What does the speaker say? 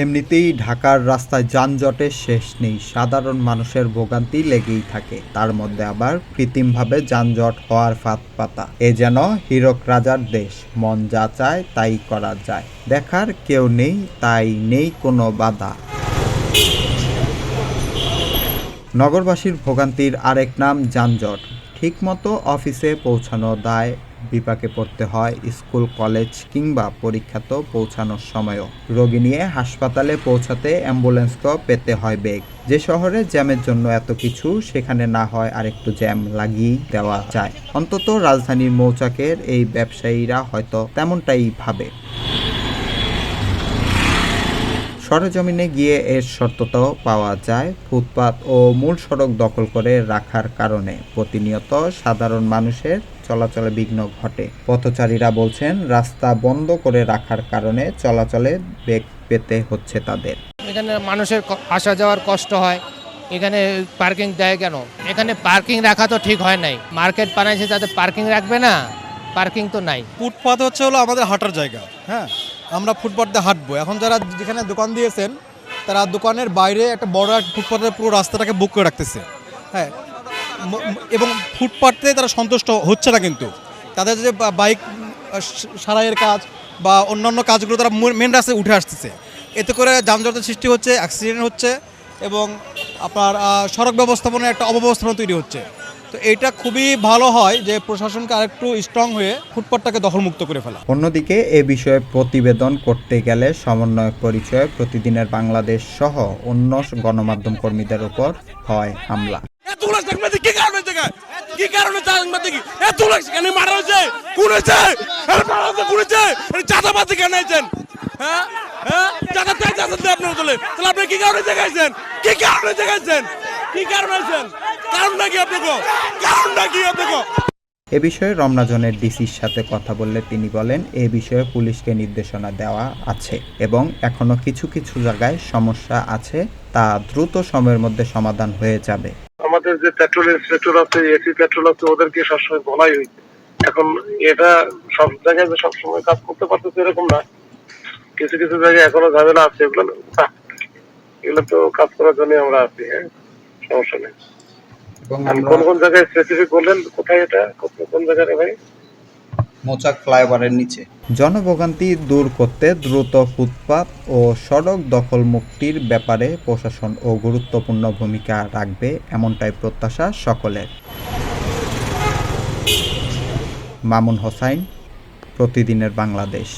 এমনিতেই ঢাকার রাস্তায় যানজটের শেষ নেই, সাধারণ মানুষের ভোগান্তি লেগেই থাকে, তার মধ্যে আবার কৃত্রিমভাবে যানজট হওয়ার ফাঁদ পাতা। এ যেন হীরক রাজার দেশ, মন যা চায় তাই করা যায়, দেখার কেউ নেই, তাই নেই কোনো বাধা। নগরবাসীর ভোগান্তির আরেক নাম যানজট। ঠিকমতো অফিসে পৌঁছানো দায়, বিপাকে পড়তে হয় স্কুল, কলেজ কিংবা পরীক্ষাতে পৌঁছানোর সময়ও। রোগী নিয়ে হাসপাতালে পৌঁছাতে অ্যাম্বুলেন্সকেও পেতে হয় বেগ। যে শহরে জ্যামের জন্য এত কিছু, সেখানে না হয় আরেকটু জ্যাম লাগিয়েই দেওয়া যায়। অন্তত রাজধানীর মৌচাকের এই ব্যবসায়ীরা হয়তো তেমনটাই ভাবে। সরেজমিনে গিয়ে এর সত্যতাও পাওয়া যায়। ফুটপাত ও মূল সড়ক দখল করে রাখার কারণে প্রতিনিয়ত সাধারণ মানুষের চলাচলে বিঘ্ন ঘটে। পথচারীরা বলছেন, রাস্তা বন্ধ করে রাখার কারণে চলাচলে বেগ পেতে হচ্ছে তাদের। এখানে মানুষের আসা যাওয়ার কষ্ট হয়। এখানে পার্কিং দেয় কেন? এখানে পার্কিং রাখা তো ঠিক হয় নাই। মার্কেট বানাইছে, তাতে পার্কিং রাখবে না, পার্কিং তো নাই। ফুটপাত হলো আমাদের হাঁটার জায়গা। হ্যাঁ, আমরা ফুটপাত দিয়ে হাঁটবো। এখন যারা যেখানে দোকান দিয়েছেন, তারা দোকানের বাইরে একটা বড় ফুটপাতের পুরো রাস্তাটাকে বুক করে রাখতেছে। হ্যাঁ, এবং ফুটপাতে তারা সন্তুষ্ট হচ্ছে না, কিন্তু তাদের যে বাইক সারাইয়ের কাজ বা অন্যান্য কাজগুলো তারা মেন রাস্তায় উঠে আসতেছে। এতে করে যানজটের সৃষ্টি হচ্ছে, অ্যাক্সিডেন্ট হচ্ছে এবং আপনার সড়ক ব্যবস্থাপনায় একটা অব্যবস্থাপনা তৈরি হচ্ছে। তো এটা খুবই ভালো হয় যে প্রশাসনকে আরেকটু স্ট্রং হয়ে ফুটপাতটাকে দখলমুক্ত করে ফেলা। অন্যদিকে এ বিষয়ে প্রতিবেদন করতে গেলে সমন্বয়ক পরিচয়ে প্রতিদিনের বাংলাদেশ সহ অন্য গণমাধ্যম কর্মীদের উপর হয় হামলা। এ বিষয়ে রমনা ডিসির সাথে কথা বললে তিনি বলেন, এ বিষয়ে পুলিশকে নির্দেশনা দেওয়া আছে এবং এখনো কিছু কিছু জায়গায় সমস্যা আছে, তা দ্রুত সময়ের মধ্যে সমাধান হয়ে যাবে। আমাদের যে পেট্রোল ইন্সপেক্টর আছে, এসি পেট্রোল আছে, ওদেরকে সবসময় বলাই হয়েছে। এখন এটা সব জায়গায় যে সবসময় কাজ করতে পারতেছে এরকম না, কিছু কিছু জায়গায় এখনো ঝামেলা আছে। এগুলো তো কাজ করার জন্য আমরা আছি। হ্যাঁ, সমস্যা নেই। কোন কোন জায়গায় স্পেসিফিক বললেন? কোথায় এটা, কোন জায়গায় ভাই? মোচাক ফ্লাইওভারের নিচে। জনভোগান্তি দূর করতে দ্রুত ফুটপাত ও সড়ক দখল মুক্তির ব্যাপারে প্রশাসন ও গুরুত্বপূর্ণ ভূমিকা রাখবে, এমনটাই প্রত্যাশা সকলের। মামুন হোসাইন, প্রতিদিনের বাংলাদেশ।